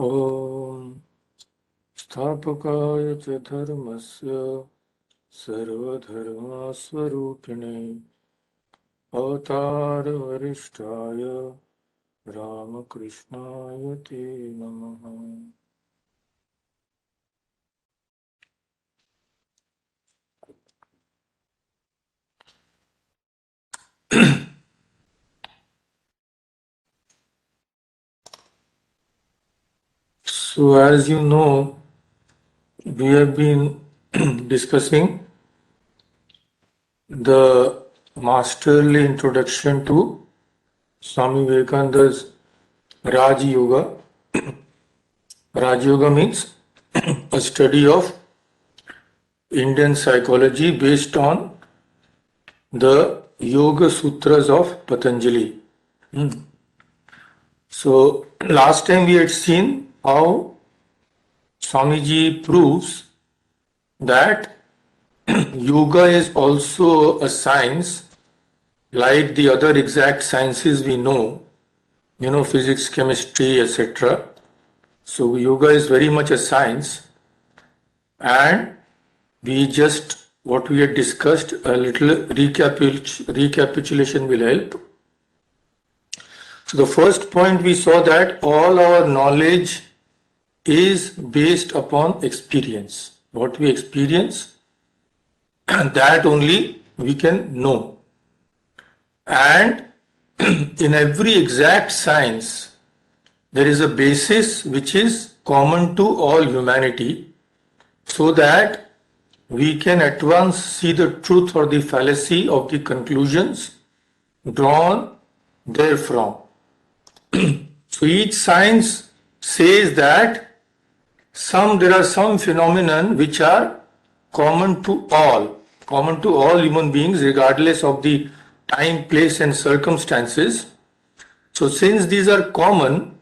ॐ स्थापकाय च धर्मस्य सर्वधर्मस्वरूपिणे अवतारवरिष्ठाय रामकृष्णाय ते नमः। So as you know, we have been discussing the masterly introduction to Swami Vivekananda's Raj Yoga. Raj Yoga means a study of Indian psychology based on the Yoga Sutras of Patanjali. So last time we had seen how Swamiji proves that yoga is also a science like the other exact sciences we know, physics, chemistry, etc. So yoga is very much a science, and what we had discussed, a little recapitulation will help. So the first point we saw that all our knowledge is based upon experience. What we experience, that only we can know. And in every exact science, there is a basis which is common to all humanity, so that we can at once see the truth or the fallacy of the conclusions drawn therefrom. So each science says that there are some phenomenon which are common to all human beings, regardless of the time, place and circumstances. So since these are common,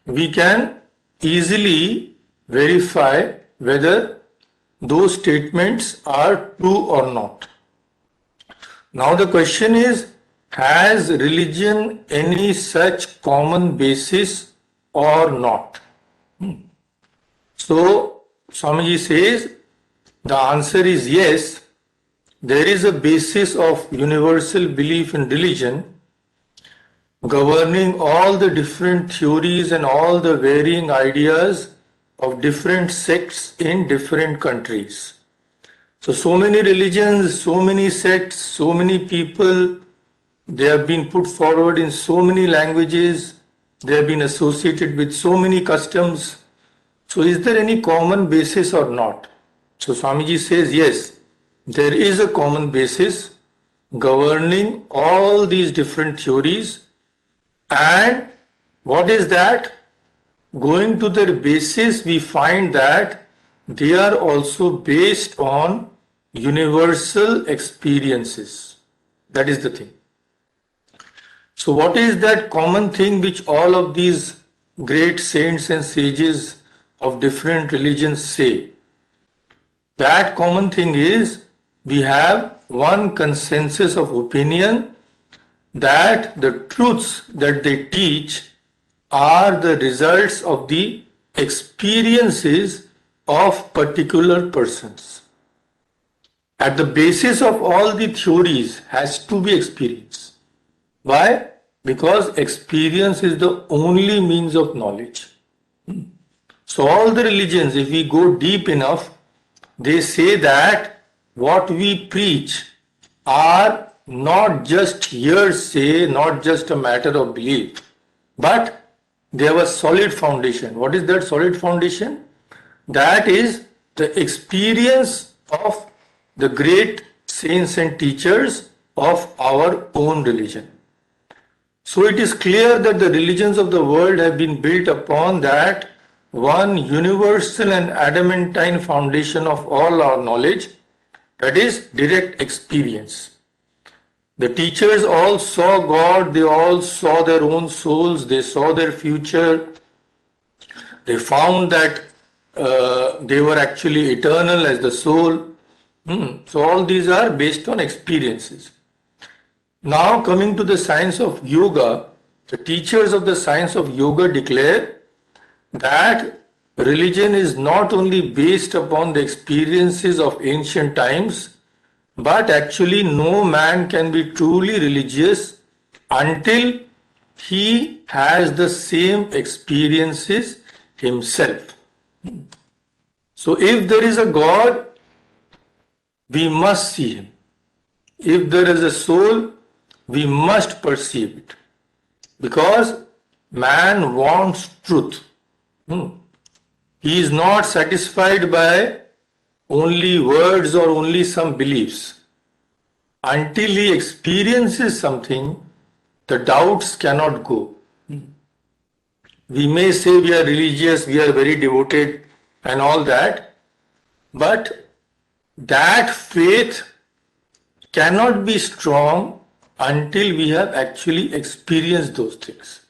we can easily verify whether those statements are true or not. Now the question is, has religion any such common basis or not? So Swamiji says the answer is yes. There is a basis of universal belief in religion governing all the different theories and all the varying ideas of different sects in different countries. So many religions, so many sects, so many people, they have been put forward in so many languages, they have been associated with so many customs. So is there any common basis or not? So Swamiji says yes, there is a common basis governing all these different theories. And what is that? Going to their basis, we find that they are also based on universal experiences. That is the thing. So what is that common thing which all of these great saints and sages of different religions say? That common thing is, we have one consensus of opinion that the truths that they teach are the results of the experiences of particular persons. At the basis of all the theories has to be experience. Why? Because experience is the only means of knowledge. So all the religions, if we go deep enough, they say that what we preach are not just hearsay, not just a matter of belief, but they have a solid foundation. What is that solid foundation? That is the experience of the great saints and teachers of our own religion. So it is clear that the religions of the world have been built upon that one universal and adamantine foundation of all our knowledge, that is direct experience. The teachers all saw God, they all saw their own souls, they saw their future, they found that they were actually eternal as the soul. So all these are based on experiences. Now coming to the science of yoga, the teachers of the science of yoga declare that religion is not only based upon the experiences of ancient times, but actually no man can be truly religious until he has the same experiences himself. So if there is a God, we must see him. If there is a soul, we must perceive it. Because man wants truth. He is not satisfied by only words or only some beliefs. Until he experiences something, the doubts cannot go. We may say we are religious, we are very devoted and all that, but that faith cannot be strong until we have actually experienced those things.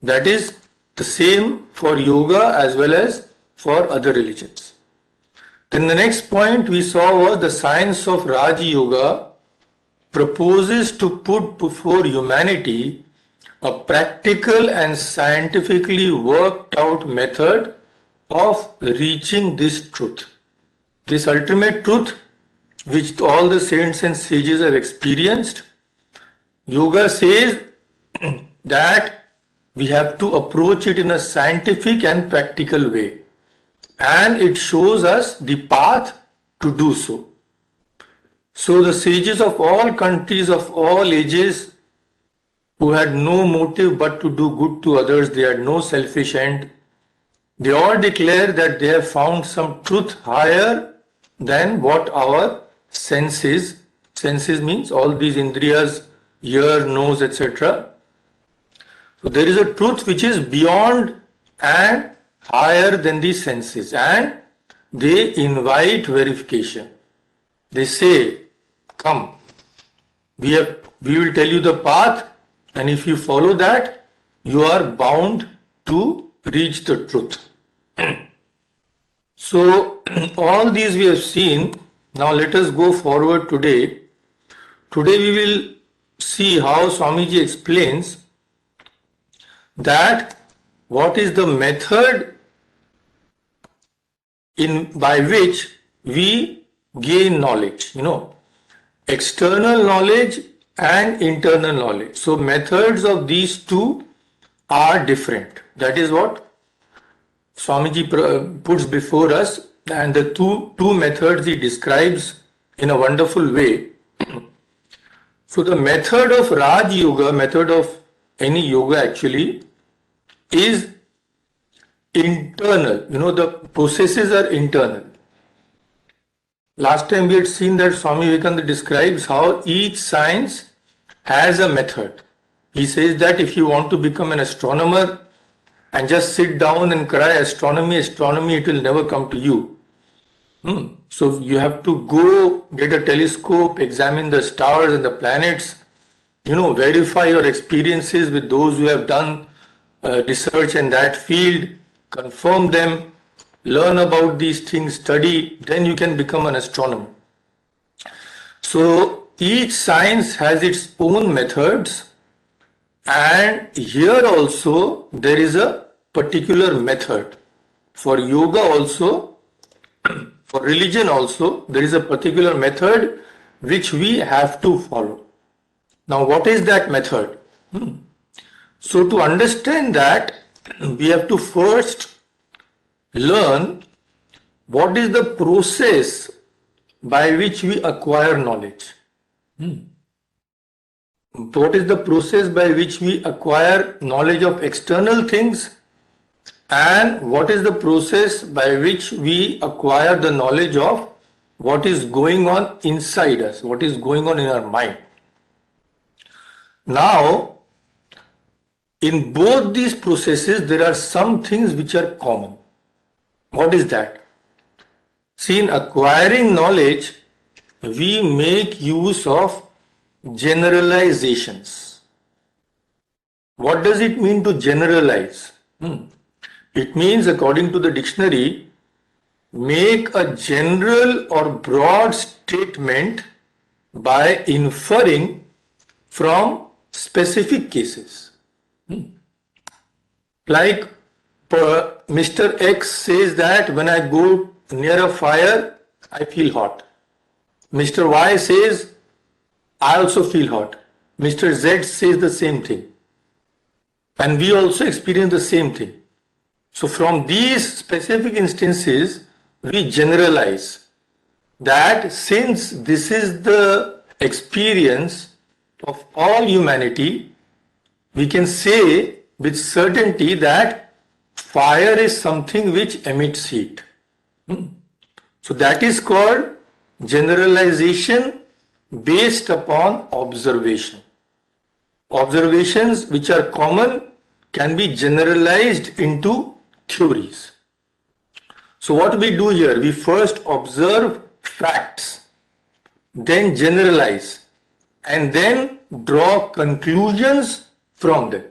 That is the same for yoga as well as for other religions. Then the next point we saw was the science of Raj Yoga proposes to put before humanity a practical and scientifically worked out method of reaching this truth. This ultimate truth which all the saints and sages have experienced. Yoga says that we have to approach it in a scientific and practical way. And it shows us the path to do so. So the sages of all countries, of all ages, who had no motive but to do good to others, they had no selfish end, they all declare that they have found some truth higher than what our senses means all these indriyas, ear, nose, etc. So there is a truth which is beyond and higher than the senses, and they invite verification. They say, come, we will tell you the path, and if you follow that, you are bound to reach the truth. So all these we have seen. Now let us go forward today. Today we will see how Swamiji explains that what is the method by which we gain knowledge, external knowledge and internal knowledge. So methods of these two are different. That is what Swamiji puts before us, and the two methods he describes in a wonderful way. So the method of Raj Yoga, method of any yoga actually, is internal. The processes are internal. Last time we had seen that Swami Vivekananda describes how each science has a method. He says that if you want to become an astronomer and just sit down and cry astronomy, it will never come to you. So you have to go get a telescope, examine the stars and the planets, verify your experiences with those who have done research in that field, confirm them, learn about these things, study, then you can become an astronomer. So each science has its own methods, and here also there is a particular method. For yoga also, for religion also, there is a particular method which we have to follow. Now what is that method? So to understand that, we have to first learn what is the process by which we acquire knowledge. What is the process by which we acquire knowledge of external things, and what is the process by which we acquire the knowledge of what is going on inside us, what is going on in our mind. Now, in both these processes, there are some things which are common. What is that? See, in acquiring knowledge, we make use of generalizations. What does it mean to generalize? It means, according to the dictionary, make a general or broad statement by inferring from specific cases. Like Mr. X says that when I go near a fire, I feel hot. Mr. Y says, I also feel hot. Mr. Z says the same thing. And we also experience the same thing. So from these specific instances, we generalize that since this is the experience of all humanity, we can say with certainty that fire is something which emits heat. So that is called generalization based upon observation. Observations which are common can be generalized into theories. So what we do here, we first observe facts, then generalize, and then draw conclusions from them.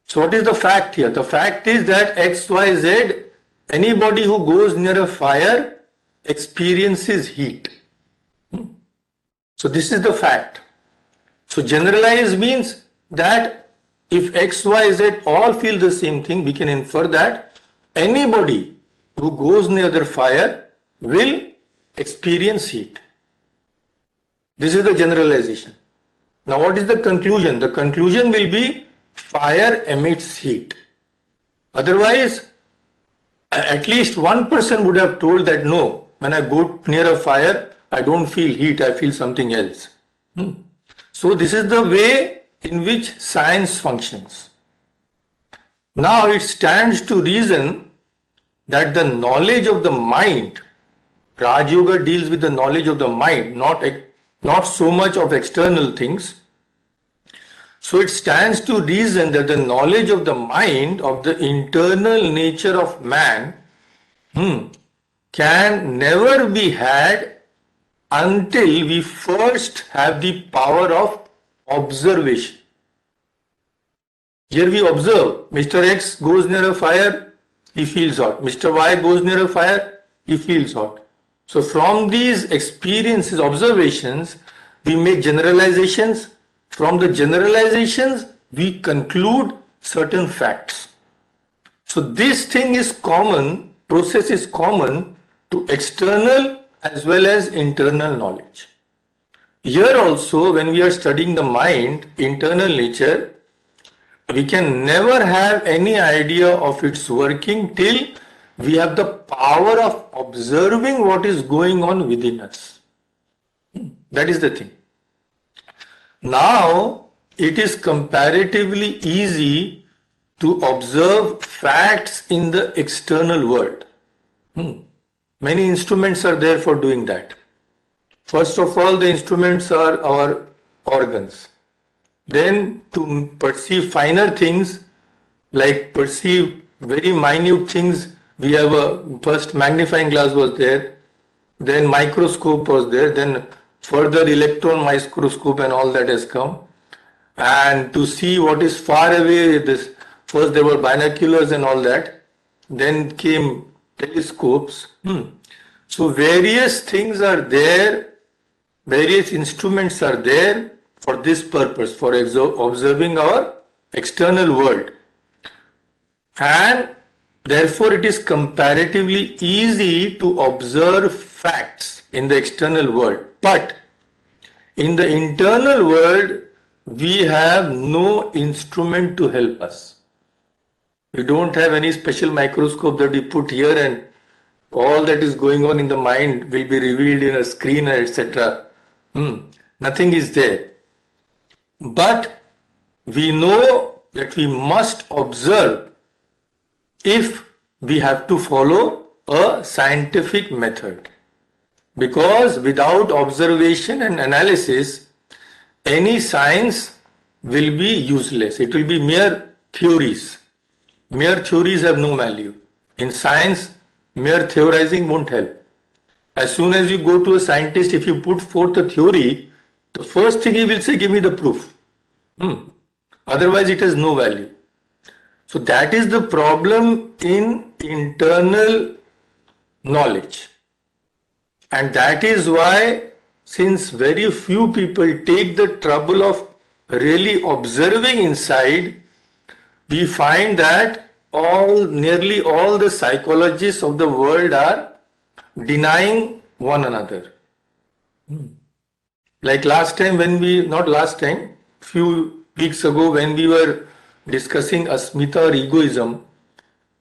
So what is the fact here? The fact is that X, Y, Z, anybody who goes near a fire experiences heat. So this is the fact. So generalize means that if X, Y, Z all feel the same thing, we can infer that anybody who goes near the fire will experience heat. This is the generalization. Now what is the conclusion? The conclusion will be fire emits heat. Otherwise, at least one person would have told that no, when I go near a fire, I don't feel heat, I feel something else. So this is the way in which science functions. Now it stands to reason that the knowledge of the mind, Raj Yoga deals with the knowledge of the mind, not so much of external things. So it stands to reason that the knowledge of the mind, of the internal nature of man, can never be had until we first have the power of observation. Here we observe, Mr. X goes near a fire, he feels hot. Mr. Y goes near a fire, he feels hot. So from these experiences, observations, we make generalizations. From the generalizations, we conclude certain facts. So this thing is common, process is common to external as well as internal knowledge. Here also, when we are studying the mind, internal nature, we can never have any idea of its working till we have the power of observing what is going on within us. That is the thing. Now, it is comparatively easy to observe facts in the external world. Many instruments are there for doing that. First of all, the instruments are our organs. Then to perceive finer things, like perceive very minute things, we have a first magnifying glass was there, then microscope was there, then further electron microscope and all that has come. And to see what is far away, first there were binoculars and all that, then came telescopes. So various things are there, various instruments are there for this purpose, for observing our external world. And therefore it is comparatively easy to observe facts in the external world. But in the internal world, we have no instrument to help us. We don't have any special microscope that we put here and all that is going on in the mind will be revealed in a screen, etc. Nothing is there. But we know that we must observe if we have to follow a scientific method. Because without observation and analysis, any science will be useless. It will be mere theories. Mere theories have no value. In science, mere theorizing won't help. As soon as you go to a scientist, if you put forth a theory, the first thing he will say, give me the proof. Otherwise, it has no value. So that is the problem in internal knowledge. And that is why, since very few people take the trouble of really observing inside, we find that nearly all the psychologists of the world are denying one another. Like last time not last time, few weeks ago when we were discussing asmita or egoism,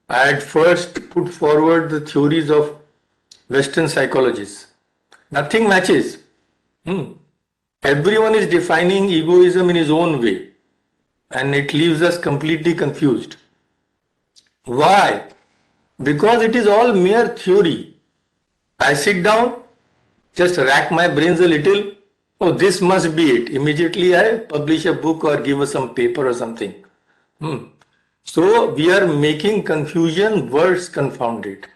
I had first put forward the theories of Western psychologists. Nothing matches. Everyone is defining egoism in his own way, and it leaves us completely confused. Why? Because it is all mere theory. I sit down, just rack my brains a little. Oh, this must be it. Immediately I publish a book or give us some paper or something. So we are making confusion worse confounded.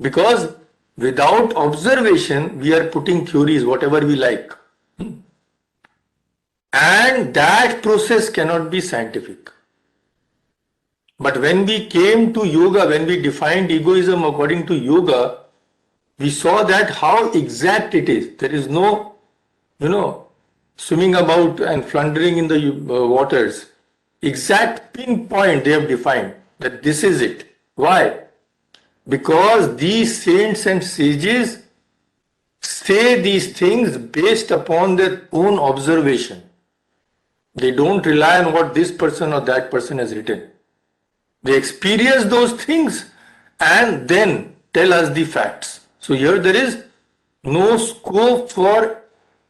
Because without observation, we are putting theories, whatever we like. And that process cannot be scientific. But when we came to yoga, when we defined egoism according to yoga, we saw that how exact it is. There is no, swimming about and floundering in the waters. Exact pinpoint they have defined that this is it. Why? Because these saints and sages say these things based upon their own observation. They don't rely on what this person or that person has written. They experience those things and then tell us the facts. So here there is no scope for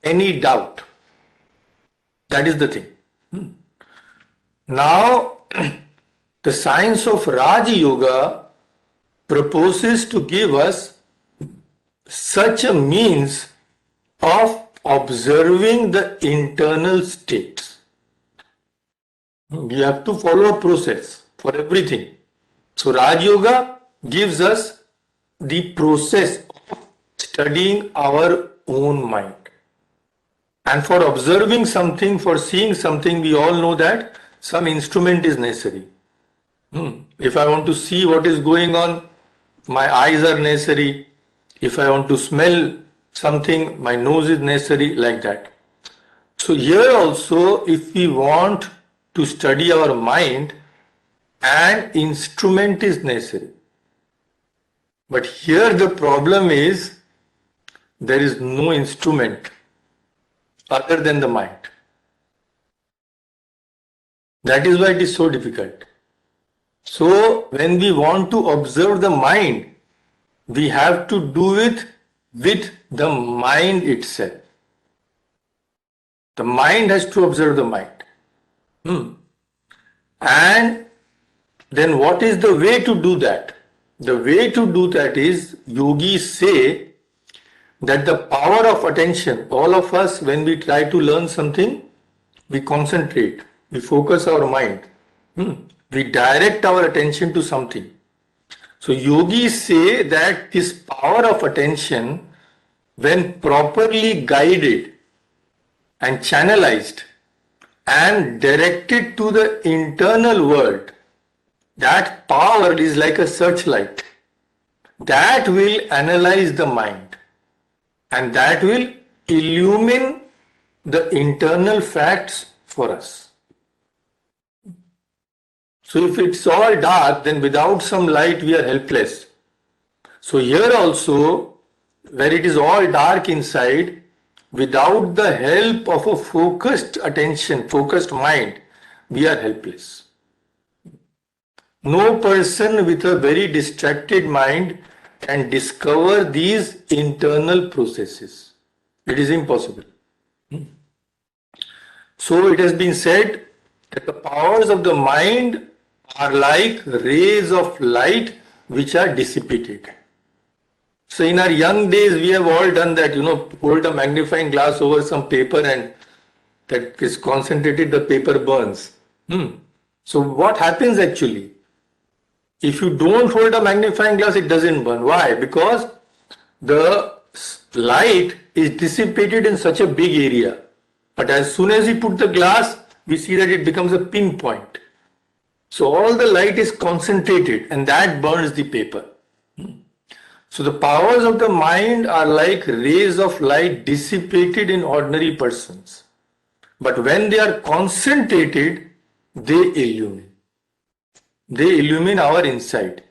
any doubt. That is the thing. Now, the science of Raja Yoga proposes to give us such a means of observing the internal states. We have to follow a process for everything. So Raj Yoga gives us the process of studying our own mind. And for observing something, for seeing something, we all know that some instrument is necessary. If I want to see what is going on, my eyes are necessary. If I want to smell something, my nose is necessary, like that. So here also, if we want to study our mind, an instrument is necessary. But here the problem is, there is no instrument other than the mind. That is why it is so difficult. So when we want to observe the mind, we have to do it with the mind itself. The mind has to observe the mind. And then what is the way to do that? The way to do that is, yogis say that the power of attention, all of us, when we try to learn something, we concentrate, we focus our mind, we direct our attention to something. So yogis say that this power of attention, when properly guided and channelized and directed to the internal world, that power is like a searchlight that will analyze the mind and that will illumine the internal facts for us. So if it's all dark, then without some light we are helpless. So here also, where it is all dark inside, without the help of a focused attention, focused mind, we are helpless. No person with a very distracted mind can discover these internal processes. It is impossible. So it has been said that the powers of the mind are like rays of light which are dissipated. So in our young days, we have all done that, hold a magnifying glass over some paper and that is concentrated, the paper burns. So what happens actually? If you don't hold a magnifying glass, it doesn't burn. Why? Because the light is dissipated in such a big area. But as soon as we put the glass, we see that it becomes a pinpoint. So all the light is concentrated and that burns the paper. So the powers of the mind are like rays of light dissipated in ordinary persons. But when they are concentrated, they illumine. they illumine our inside.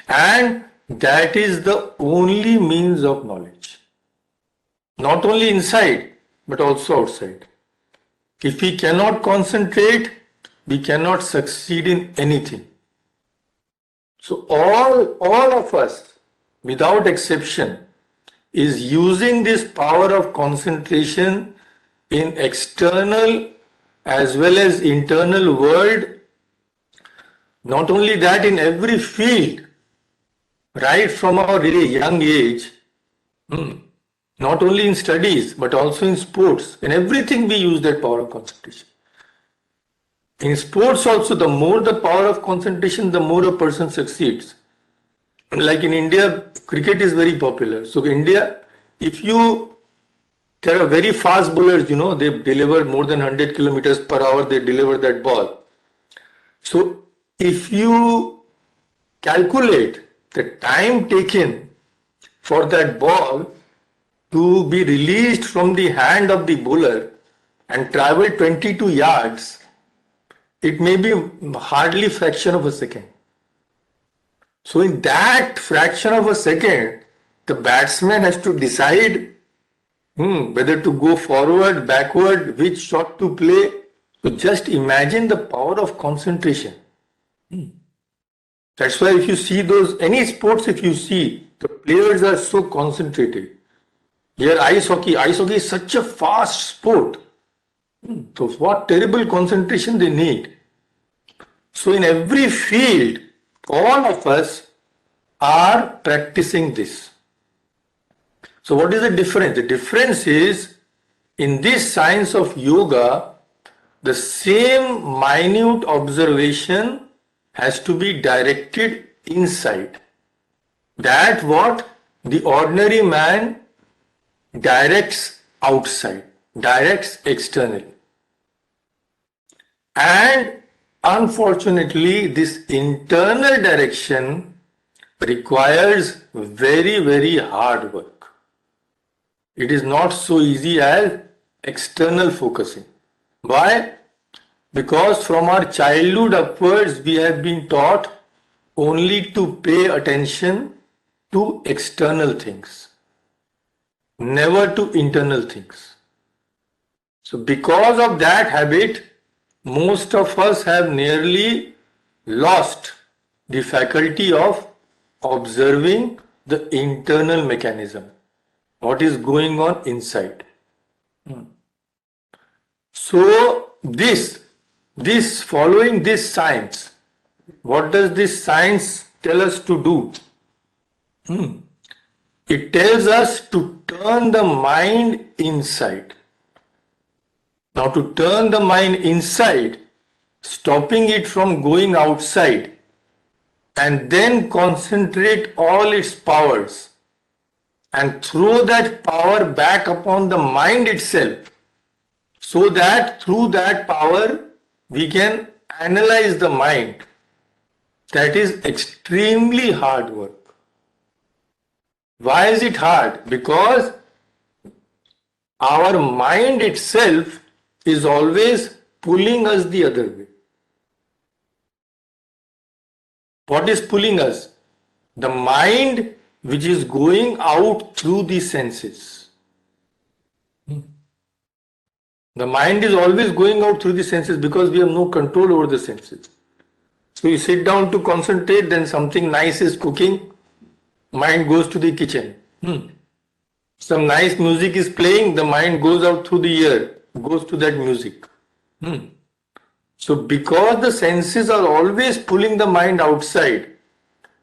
And that is the only means of knowledge. Not only inside, but also outside. If we cannot concentrate, we cannot succeed in anything. So all of us, without exception, is using this power of concentration in external as well as internal world. Not only that, in every field, right from our really young age, not only in studies, but also in sports. In everything we use that power of concentration. In sports also, the more the power of concentration, the more a person succeeds. Like in India, cricket is very popular. So India, there are very fast bowlers, they deliver more than 100 kilometers per hour, they deliver that ball. So if you calculate the time taken for that ball to be released from the hand of the bowler and travel 22 yards, it may be hardly fraction of a second. So in that fraction of a second, the batsman has to decide whether to go forward, backward, which shot to play. So just imagine the power of concentration. That's why if you see any sports, if you see, the players are so concentrated. Here ice hockey is such a fast sport. So what terrible concentration they need. So in every field, all of us are practicing this. So what is the difference? The difference is, in this science of yoga, the same minute observation has to be directed inside. That what the ordinary man directs outside, directs externally. And unfortunately, this internal direction requires very, very hard work. It is not so easy as external focusing. Why? Because from our childhood upwards, we have been taught only to pay attention to external things, never to internal things. So because of that habit, most of us have nearly lost the faculty of observing the internal mechanism, what is going on inside. So following this science, what does this science tell us to do? It tells us to turn the mind inside. Now to turn the mind inside, stopping it from going outside, and then concentrate all its powers and throw that power back upon the mind itself, so that through that power we can analyze the mind. That is extremely hard work. Why is it hard? Because our mind itself is always pulling us the other way. What is pulling us? The mind which is going out through the senses. The mind is always going out through the senses because we have no control over the senses. So you sit down to concentrate, then something nice is cooking, mind goes to the kitchen. Some nice music is playing, the mind goes out through the ear, goes to that music. So because the senses are always pulling the mind outside,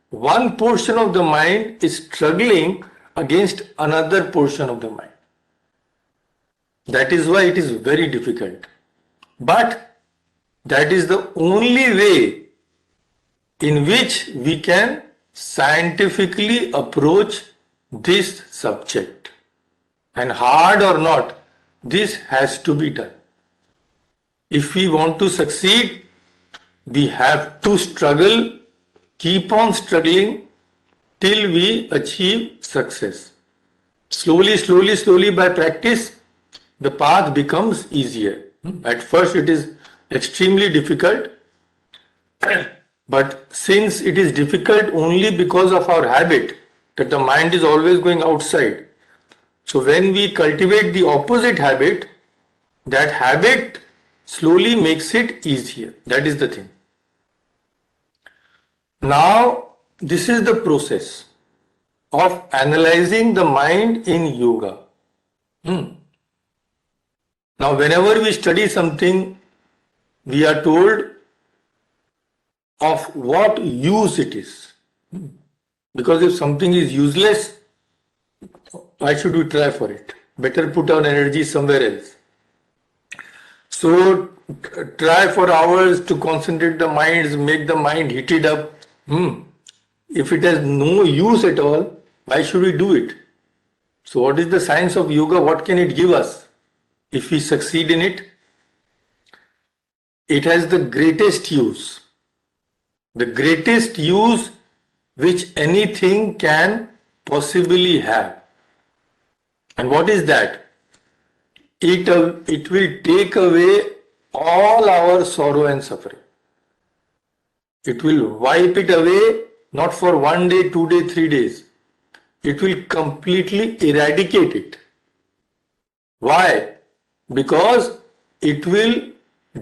one portion of the mind is struggling against another portion of the mind. That is why it is very difficult. But that is the only way in which we can scientifically approach this subject. And hard or not, this has to be done. If we want to succeed, we have to struggle, keep on struggling till we achieve success. Slowly by practice, the path becomes easier. At first it is extremely difficult. But since it is difficult only because of our habit, that the mind is always going outside. So when we cultivate the opposite habit, that habit slowly makes it easier. That is the thing. Now, this is the process of analyzing the mind in yoga. Now, whenever we study something, we are told of what use it is. Because if something is useless, why should we try for it? Better put our energy somewhere else. So try for hours to concentrate the minds, make the mind heated up. If it has no use at all, why should we do it? So what is the science of yoga? What can it give us if we succeed in it? It has the greatest use. The greatest use which anything can possibly have. And what is that? It will take away all our sorrow and suffering. It will wipe it away, not for 1 day, 2 days, 3 days. It will completely eradicate it. Why? Because it will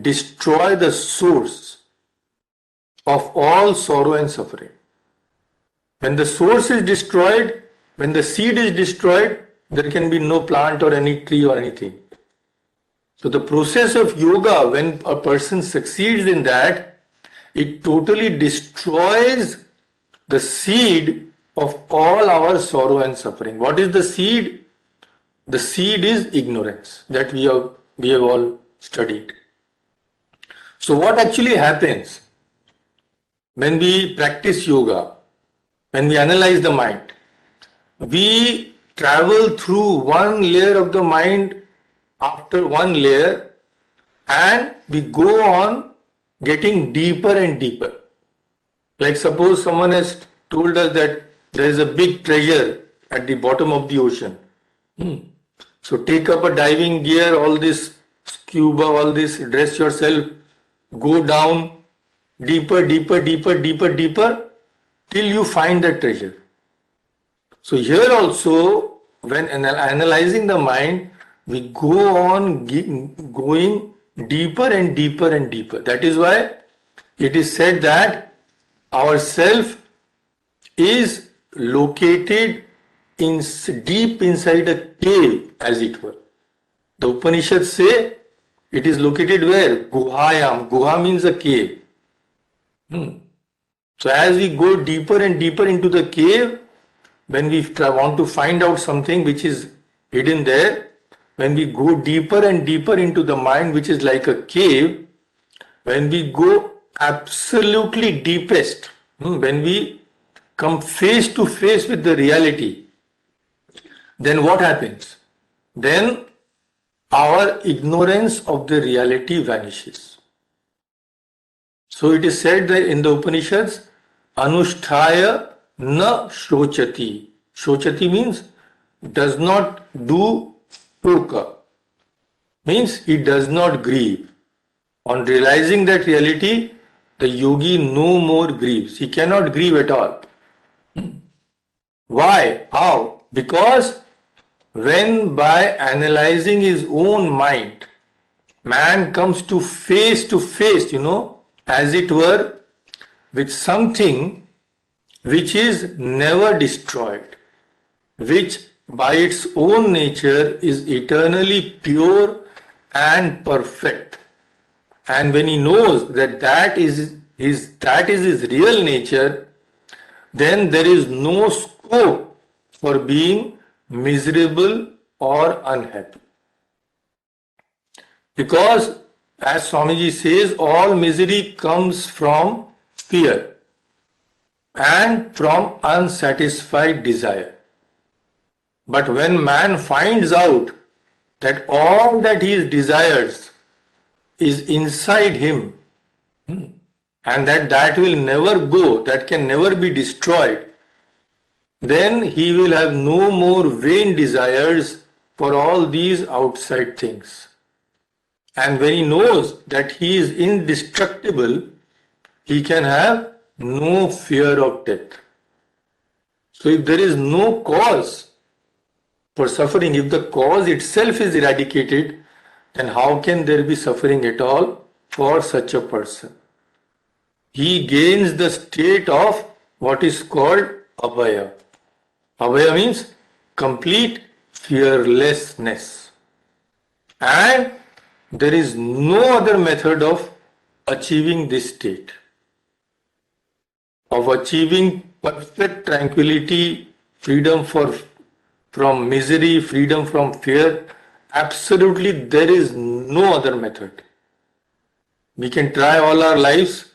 destroy the source of all sorrow and suffering. When the source is destroyed, when the seed is destroyed, there can be no plant or any tree or anything. So the process of yoga, when a person succeeds in that, it totally destroys the seed of all our sorrow and suffering. What is the seed? The seed is ignorance that we have all studied. So what actually happens when we practice yoga, when we analyze the mind? We travel through one layer of the mind after one layer, and we go on getting deeper and deeper. Like suppose someone has told us that there is a big treasure at the bottom of the ocean. So take up a diving gear, all this scuba, all this, dress yourself, go down deeper, deeper, deeper, deeper, deeper, till you find that treasure. So here also, when analyzing the mind, we go on going deeper and deeper and deeper. That is why it is said that our self is located deep inside a cave, as it were. The Upanishads say it is located where? Guhayam. Guha means a cave. So as we go deeper and deeper into the cave, when we want to find out something which is hidden there, when we go deeper and deeper into the mind, which is like a cave, when we go absolutely deepest, when we come face to face with the reality, then what happens? Then our ignorance of the reality vanishes. So it is said that in the Upanishads, Anusthaya na shochati. Shochati means does not do shoka. Means he does not grieve. On realizing that reality, the yogi no more grieves. He cannot grieve at all. Why? How? Because when by analyzing his own mind, man comes to face, as it were, with something which is never destroyed, which by its own nature is eternally pure and perfect. And when he knows that that is his real nature, then there is no scope for being miserable or unhappy. Because as Swamiji says, all misery comes from fear and from unsatisfied desire. But when man finds out that all that he desires is inside him, and that will never go, that can never be destroyed, then he will have no more vain desires for all these outside things. And when he knows that he is indestructible, he can have no fear of death. So if there is no cause for suffering, if the cause itself is eradicated, then how can there be suffering at all for such a person? He gains the state of what is called abhaya. Abhaya means complete fearlessness. And there is no other method of achieving this state, of achieving perfect tranquility, freedom from misery, freedom from fear. Absolutely, there is no other method. We can try all our lives,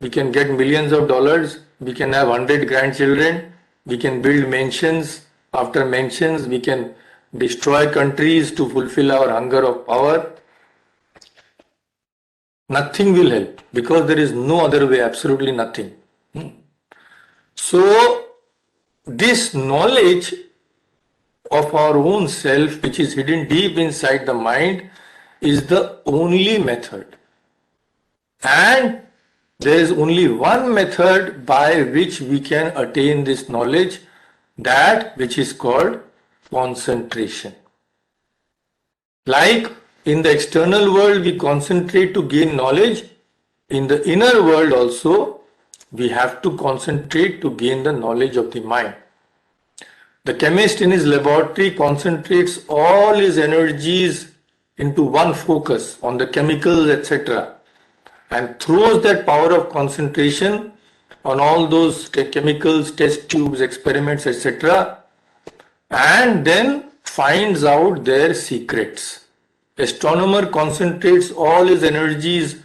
we can get millions of dollars, we can have 100 grandchildren, we can build mansions after mansions, we can destroy countries to fulfill our hunger of power. Nothing will help because there is no other way, absolutely nothing. So, this knowledge of our own self, which is hidden deep inside the mind, is the only method. And there is only one method by which we can attain this knowledge, that which is called concentration. Like in the external world, we concentrate to gain knowledge. In the inner world also, we have to concentrate to gain the knowledge of the mind. The chemist in his laboratory concentrates all his energies into one focus on the chemicals, etc., and throws that power of concentration on all those chemicals, test tubes, experiments, etc., and then finds out their secrets. Astronomer concentrates all his energies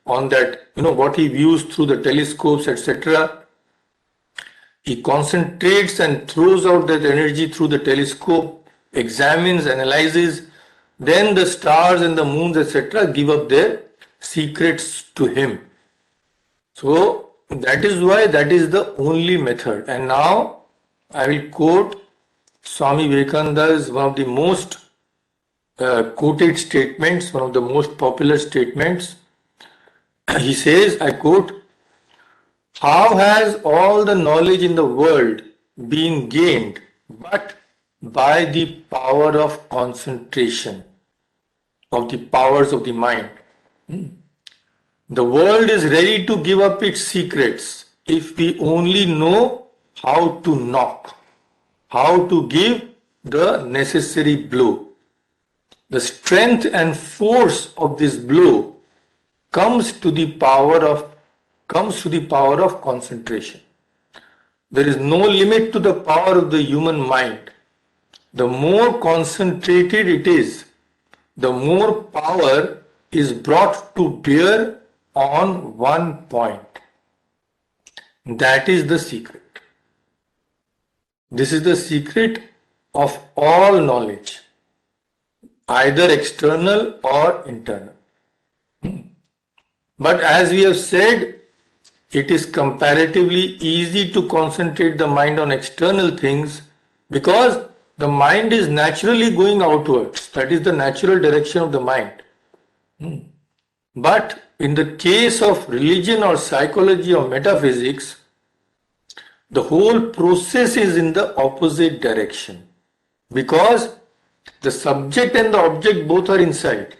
on that, what he views through the telescopes, etc. He concentrates and throws out that energy through the telescope, examines, analyzes. Then the stars and the moons, etc., give up their secrets to him. So that is why that is the only method. And now I will quote Swami Vivekananda's one of the most quoted statements, one of the most popular statements. He says, I quote, "How has all the knowledge in the world been gained but by the power of concentration, of the powers of the mind? The world is ready to give up its secrets if we only know how to knock, how to give the necessary blow. The strength and force of this blow comes to the power of concentration. There is no limit to the power of the human mind. The more concentrated it is, the more power is brought to bear on one point. That is the secret. This is the secret of all knowledge, either external or internal. But as we have said, it is comparatively easy to concentrate the mind on external things because the mind is naturally going outwards. That is the natural direction of the mind. But in the case of religion or psychology or metaphysics, the whole process is in the opposite direction because the subject and the object both are inside.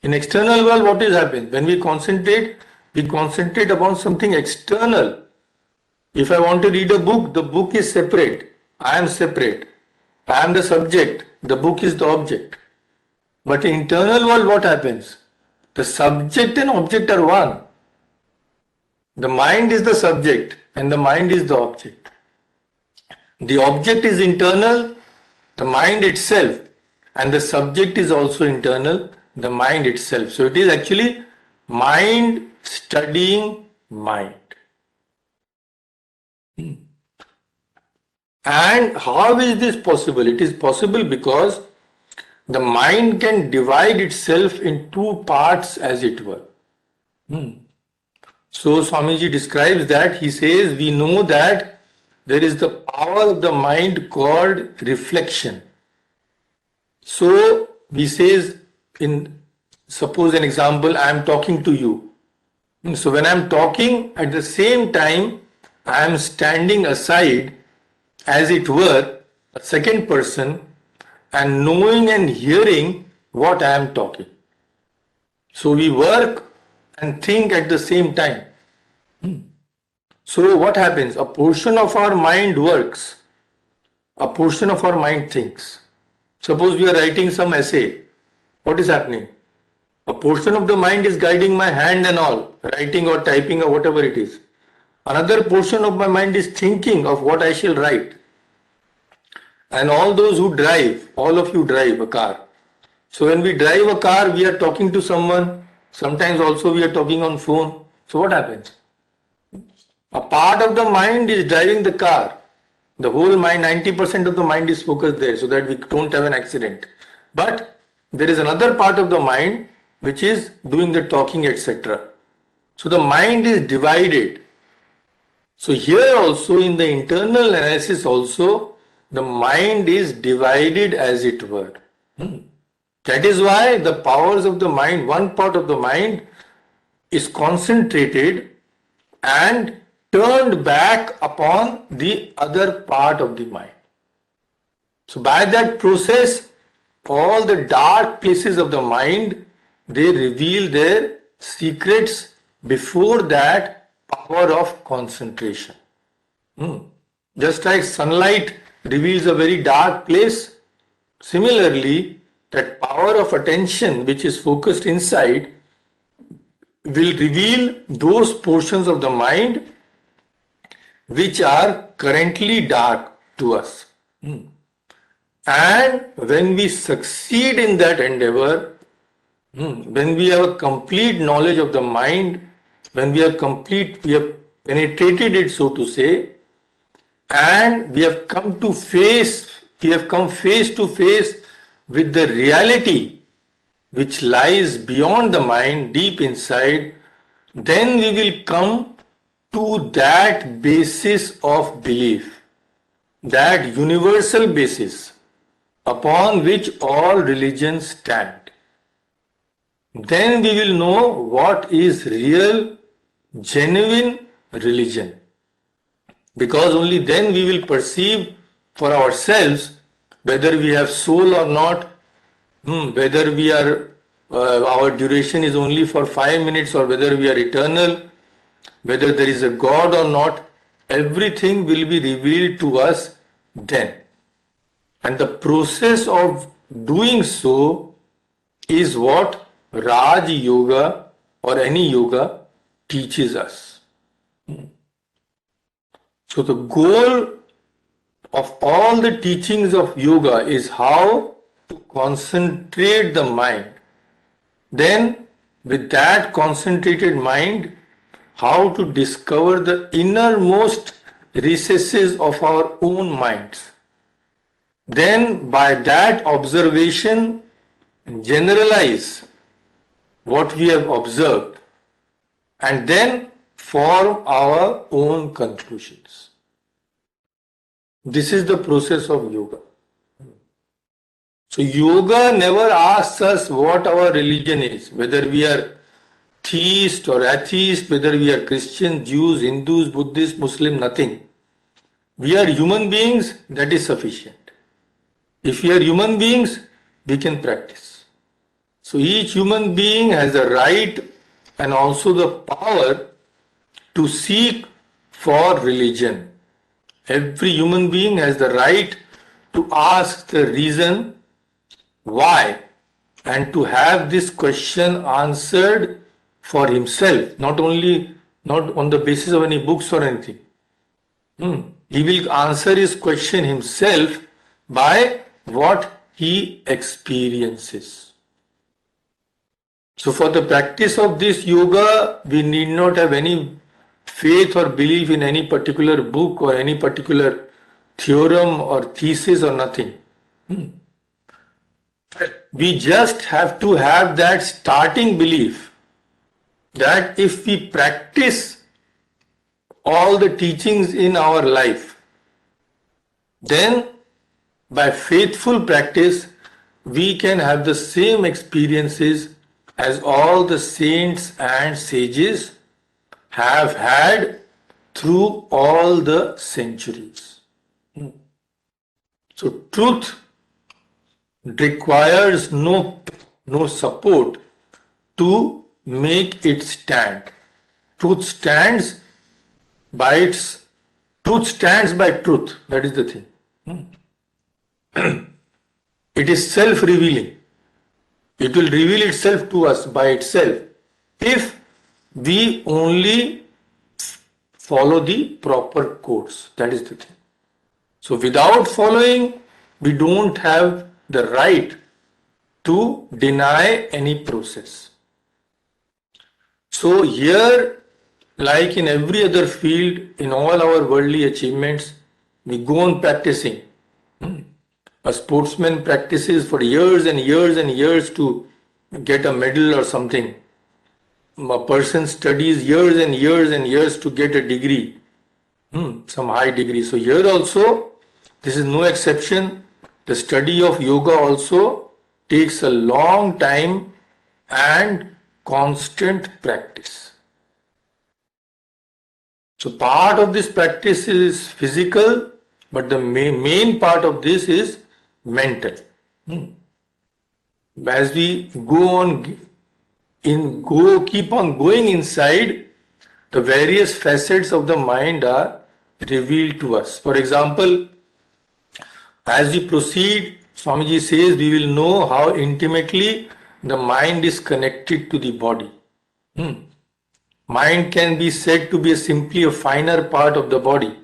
In external world, what is happening? When we concentrate upon something external. If I want to read a book, the book is separate. I am separate. I am the subject. The book is the object. But in internal world, what happens? The subject and object are one. The mind is the subject and the mind is the object. The object is internal, the mind itself, and the subject is also internal, the mind itself. So it is actually mind studying mind. And how is this possible? It is possible because the mind can divide itself in two parts, as it were. So Swamiji describes that. He says, we know that there is the power of the mind called reflection. So he says, suppose an example, I am talking to you. So when I'm talking, at the same time, I am standing aside, as it were, a second person, and knowing and hearing what I am talking. So we work and think at the same time. So what happens? A portion of our mind works, a portion of our mind thinks. Suppose we are writing some essay. What is happening? A portion of the mind is guiding my hand and all, writing or typing or whatever it is. Another portion of my mind is thinking of what I shall write. And all those who drive, all of you drive a car. So when we drive a car, we are talking to someone. Sometimes also we are talking on phone. So what happens? A part of the mind is driving the car. The whole mind, 90% of the mind is focused there so that we don't have an accident. But there is another part of the mind which is doing the talking, etc. So the mind is divided. So here also in the internal analysis also, the mind is divided as it were. That is why the powers of the mind, one part of the mind is concentrated and turned back upon the other part of the mind. So by that process, all the dark places of the mind, they reveal their secrets before that power of concentration. Just like sunlight reveals a very dark place, similarly, that power of attention which is focused inside will reveal those portions of the mind which are currently dark to us. And when we succeed in that endeavor, when we have a complete knowledge of the mind, when we have penetrated it, so to say, and we have come face to face with the reality which lies beyond the mind, deep inside, then we will come to that basis of belief, that universal basis upon which all religions stand. Then we will know what is real, genuine religion. Because only then we will perceive for ourselves whether we have soul or not, whether we are, our duration is only for 5 minutes or whether we are eternal, whether there is a God or not. Everything will be revealed to us then. And the process of doing so is what Raj Yoga or any yoga teaches us. So the goal of all the teachings of yoga is how to concentrate the mind. Then with that concentrated mind, how to discover the innermost recesses of our own minds. Then by that observation, generalize what we have observed and then form our own conclusions. This is the process of yoga. So yoga never asks us what our religion is, whether we are theist or atheist, whether we are Christians, Jews, Hindus, Buddhists, Muslim, nothing. We are human beings, that is sufficient. If we are human beings, we can practice. So each human being has a right and also the power to seek for religion. Every human being has the right to ask the reason why and to have this question answered for himself, not on the basis of any books or anything. He will answer his question himself by what he experiences. So for the practice of this yoga, we need not have any faith or belief in any particular book or any particular theorem or thesis or nothing. We just have to have that starting belief that if we practice all the teachings in our life, then by faithful practice, we can have the same experiences as all the saints and sages have had through all the centuries. So truth requires no support to make it stand. Truth stands by truth. That is the thing. It is self-revealing. It will reveal itself to us by itself if we only follow the proper course. That is the thing. So without following, we don't have the right to deny any process. So here, like in every other field, in all our worldly achievements, we go on practicing. A sportsman practices for years and years and years to get a medal or something. A person studies years and years and years to get a degree, some high degree. So here also, this is no exception. The study of yoga also takes a long time and constant practice. So part of this practice is physical, but the main part of this is mental. As we keep on going inside, the various facets of the mind are revealed to us. For example, as we proceed, Swamiji says we will know how intimately the mind is connected to the body. Mind can be said to be simply a finer part of the body.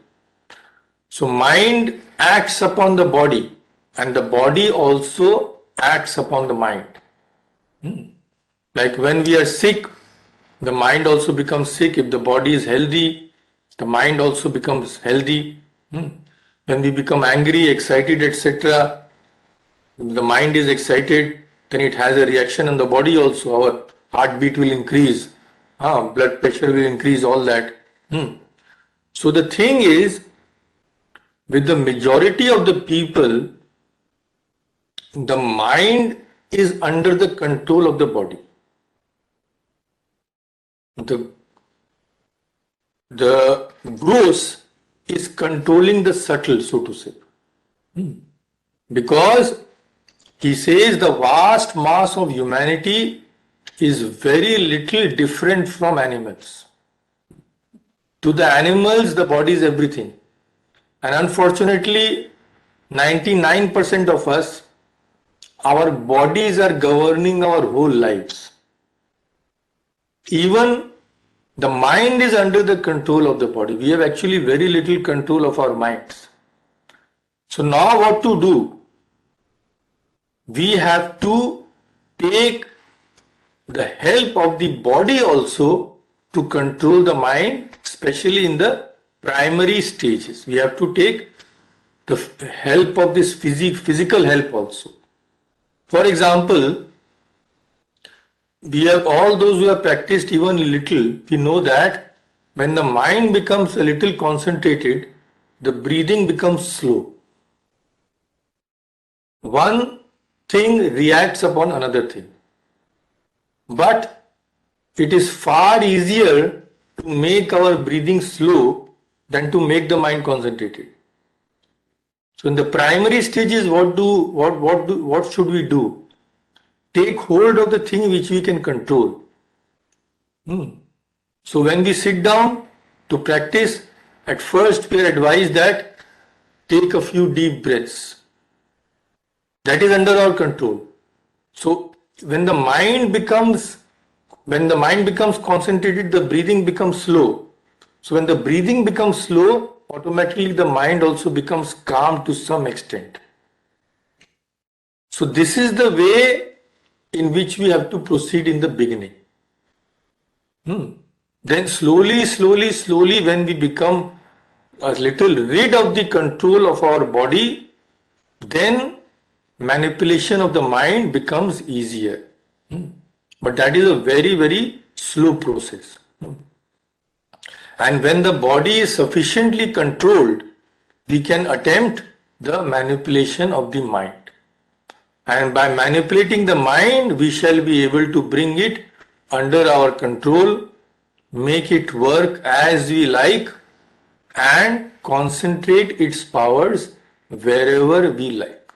So mind acts upon the body and the body also acts upon the mind. Like when we are sick, the mind also becomes sick. If the body is healthy, the mind also becomes healthy. When we become angry, excited, etc., the mind is excited, then it has a reaction in the body also. Our heartbeat will increase, blood pressure will increase, all that. So the thing is, with the majority of the people, the mind is under the control of the body. The gross is controlling the subtle, so to say. Because he says the vast mass of humanity is very little different from animals. To the animals, the body is everything. And unfortunately, 99% of us, our bodies are governing our whole lives. Even the mind is under the control of the body. We have actually very little control of our minds. So now what to do? We have to take the help of the body also to control the mind, especially in the primary stages. We have to take the help of this physical help also. For example, we have all those who have practiced even a little, we know that when the mind becomes a little concentrated, the breathing becomes slow. One thing reacts upon another thing. But it is far easier to make our breathing slow than to make the mind concentrated. So in the primary stages, what should we do? Take hold of the thing which we can control. So when we sit down to practice, at first we are advised that take a few deep breaths. That is under our control. So when the mind becomes concentrated, the breathing becomes slow. So when the breathing becomes slow, automatically the mind also becomes calm to some extent. So this is the way in which we have to proceed in the beginning. Then slowly, when we become a little rid of the control of our body, then manipulation of the mind becomes easier. But that is a very, very slow process. And when the body is sufficiently controlled, we can attempt the manipulation of the mind. And by manipulating the mind, we shall be able to bring it under our control make it work as we like, and concentrate its powers wherever we like.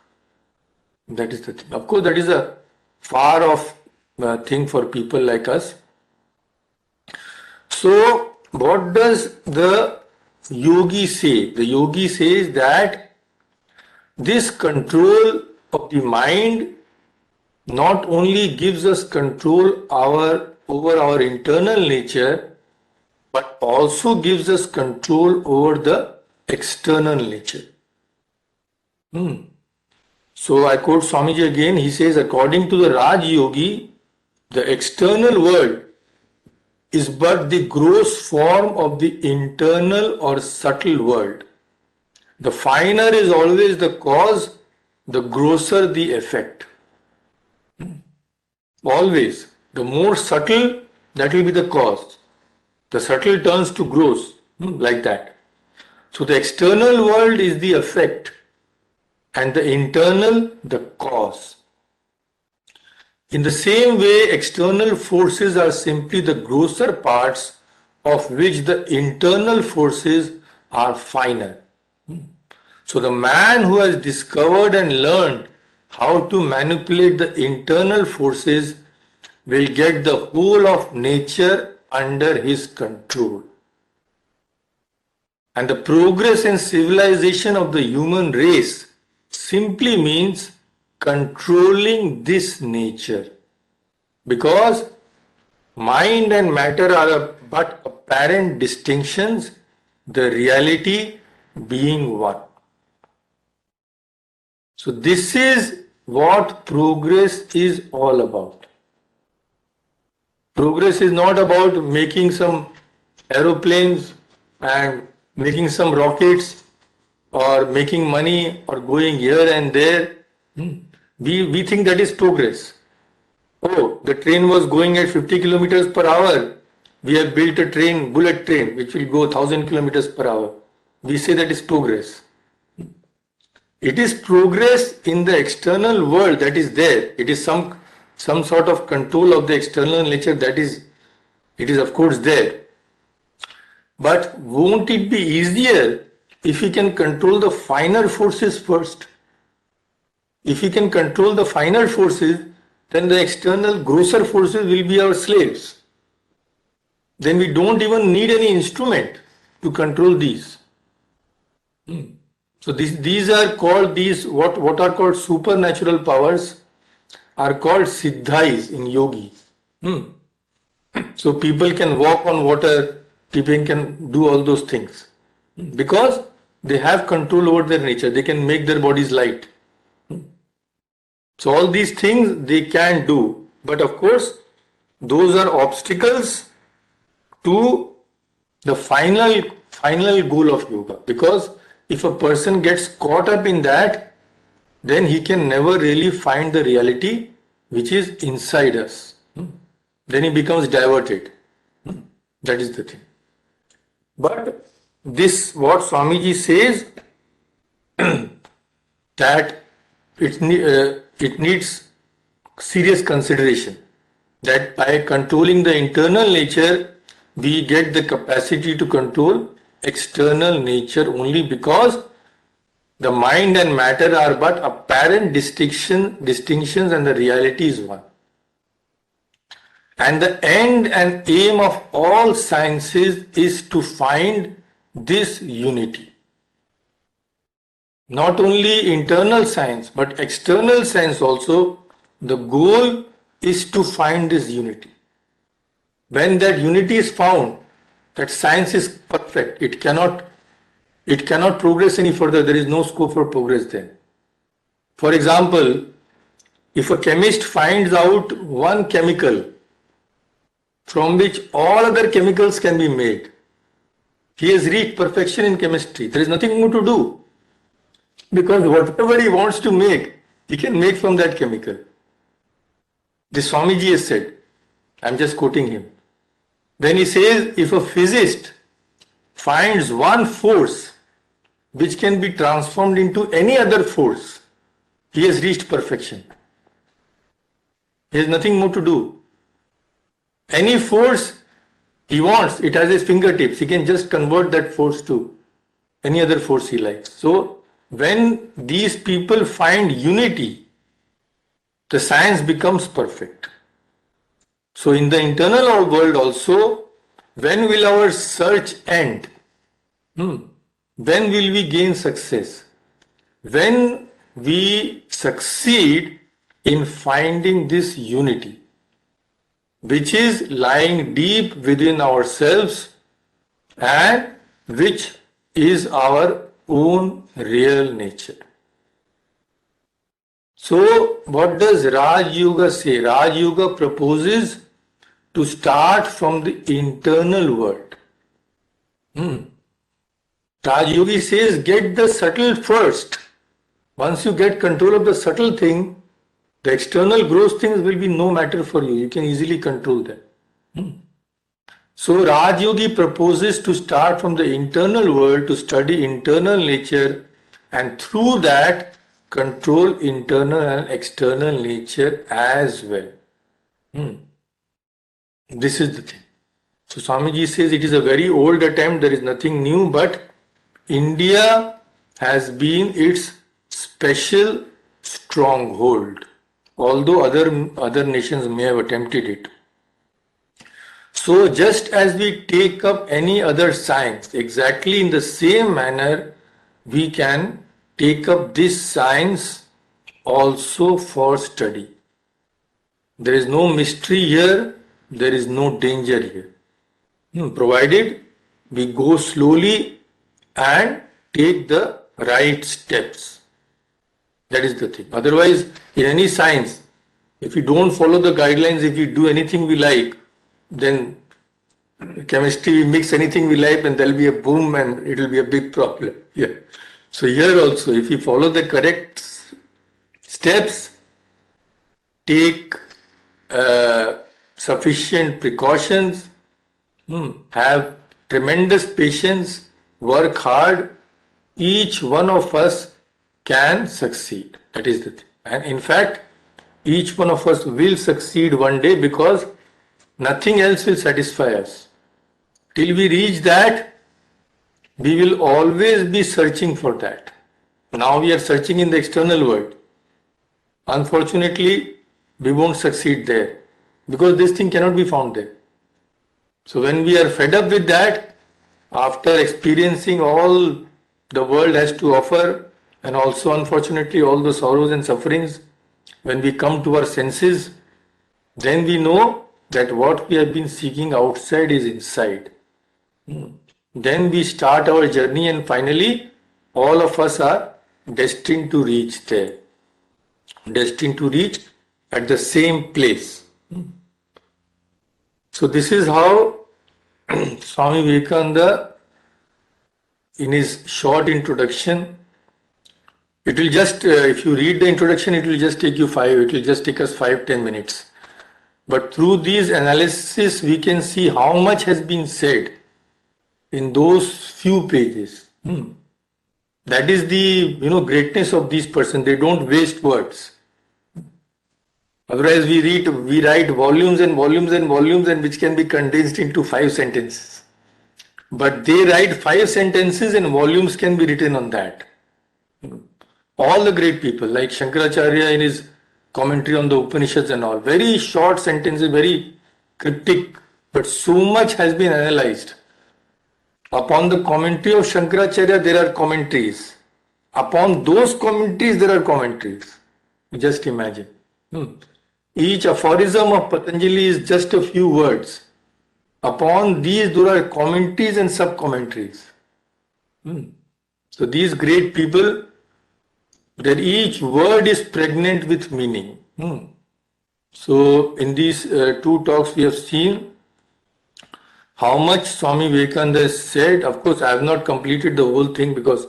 That is the thing. Of course, that is a far off thing for people like us. So, what does the yogi say? The yogi says that this control of the mind not only gives us control over our internal nature, but also gives us control over the external nature. So I quote Swamiji again. He says, according to the Raj Yogi, the external world is but the gross form of the internal or subtle world. The finer is always the cause, the grosser the effect. Always. The more subtle, that will be the cause. The subtle turns to gross, like that. So the external world is the effect and the internal the cause. In the same way, external forces are simply the grosser parts of which the internal forces are finer. So the man who has discovered and learned how to manipulate the internal forces will get the whole of nature under his control. And the progress and civilization of the human race simply means controlling this nature, because mind and matter are but apparent distinctions, the reality being one. So this is what progress is all about. Progress is not about making some aeroplanes and making some rockets or making money or going here and there. We think that is progress. Oh, the train was going at 50 kilometers per hour. We have built a train, bullet train, which will go 1000 kilometers per hour. We say that is progress. It is progress in the external world that is there. It is some sort of control of the external nature that is, it is of course there. But won't it be easier if we can control the finer forces first? If we can control the finer forces, then the external grosser forces will be our slaves. Then we don't even need any instrument to control these. So these are called, what are called supernatural powers are called siddhais in yogi. So people can walk on water, people can do all those things because they have control over their nature. They can make their bodies light. So all these things they can do, but of course those are obstacles to the final goal of yoga, because if a person gets caught up in that, then he can never really find the reality which is inside us. Then he becomes diverted. That is the thing. But this, what Swamiji says, that it needs serious consideration, that by controlling the internal nature, we get the capacity to control external nature only, because the mind and matter are but apparent distinctions and the reality is one. And the end and aim of all sciences is to find this unity. Not only internal science, but external science also, the goal is to find this unity. When that unity is found, that science is perfect. It cannot progress any further. There is no scope for progress then. For example, if a chemist finds out one chemical from which all other chemicals can be made, he has reached perfection in chemistry. There is nothing more to do, because whatever he wants to make, he can make from that chemical. This Swamiji has said, I am just quoting him. Then he says, if a physicist finds one force which can be transformed into any other force, he has reached perfection. He has nothing more to do. Any force He wants, it has his fingertips. He can just convert that force to any other force he likes. So when these people find unity, the science becomes perfect. So in the internal world also, when will our search end? When will we gain success? When we succeed in finding this unity, which is lying deep within ourselves and which is our own real nature. So, what does Raj Yoga say? Raj Yoga proposes to start from the internal world. Raj Yogi says, get the subtle first. Once you get control of the subtle thing, the external gross things will be no matter for you. You can easily control them. So Raj Yogi proposes to start from the internal world to study internal nature and through that control internal and external nature as well. This is the thing. So Swamiji says it is a very old attempt, there is nothing new, but India has been its special stronghold, although other nations may have attempted it. So just as we take up any other science, exactly in the same manner, we can take up this science also for study. There is no mystery here, there is no danger here. Provided we go slowly and take the right steps. That is the thing. Otherwise, in any science, if we don't follow the guidelines, if we do anything we like, then chemistry, we mix anything we like and there will be a boom and it will be a big problem. Yeah. So here also, if we follow the correct steps, take sufficient precautions, have tremendous patience, work hard, each one of us can succeed. That is the thing. And in fact, each one of us will succeed one day because nothing else will satisfy us. Till we reach that, we will always be searching for that. Now we are searching in the external world. Unfortunately, we won't succeed there because this thing cannot be found there. So when we are fed up with that, after experiencing all the world has to offer and also unfortunately all the sorrows and sufferings, when we come to our senses, then we know that what we have been seeking outside is inside. Then we start our journey and finally all of us are destined to reach there. Destined to reach at the same place. So this is how Swami Vivekananda, in his short introduction, it will just, if you read the introduction, it will just take you it will just take us 5-10 minutes. But through these analysis, we can see how much has been said in those few pages. That is the greatness of these persons. They don't waste words. Otherwise, we write volumes and volumes and volumes, and which can be condensed into 5 sentences. But they write 5 sentences, and volumes can be written on that. All the great people, like Shankaracharya in his commentary on the Upanishads and all, very short sentences, very cryptic, but so much has been analyzed. Upon the commentary of Shankaracharya, there are commentaries. Upon those commentaries, there are commentaries. Just imagine. Each aphorism of Patanjali is just a few words. Upon these, there are commentaries and sub-commentaries. So these great people, that each word is pregnant with meaning. So in these 2 talks, we have seen how much Swami Vivekananda has said. Of course, I have not completed the whole thing because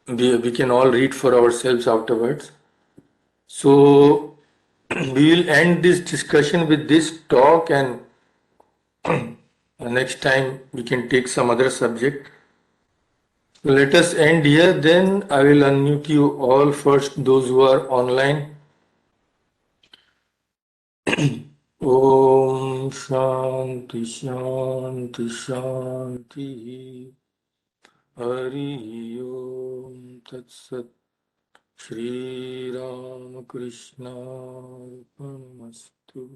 we can all read for ourselves afterwards. So we will end this discussion with this talk, and next time we can take some other subject. So let us end here, then I will unmute you all first, those who are online. Om Shanti Shanti Shanti Hari Om Tat Sat Shri Ram Krishna Arpanastu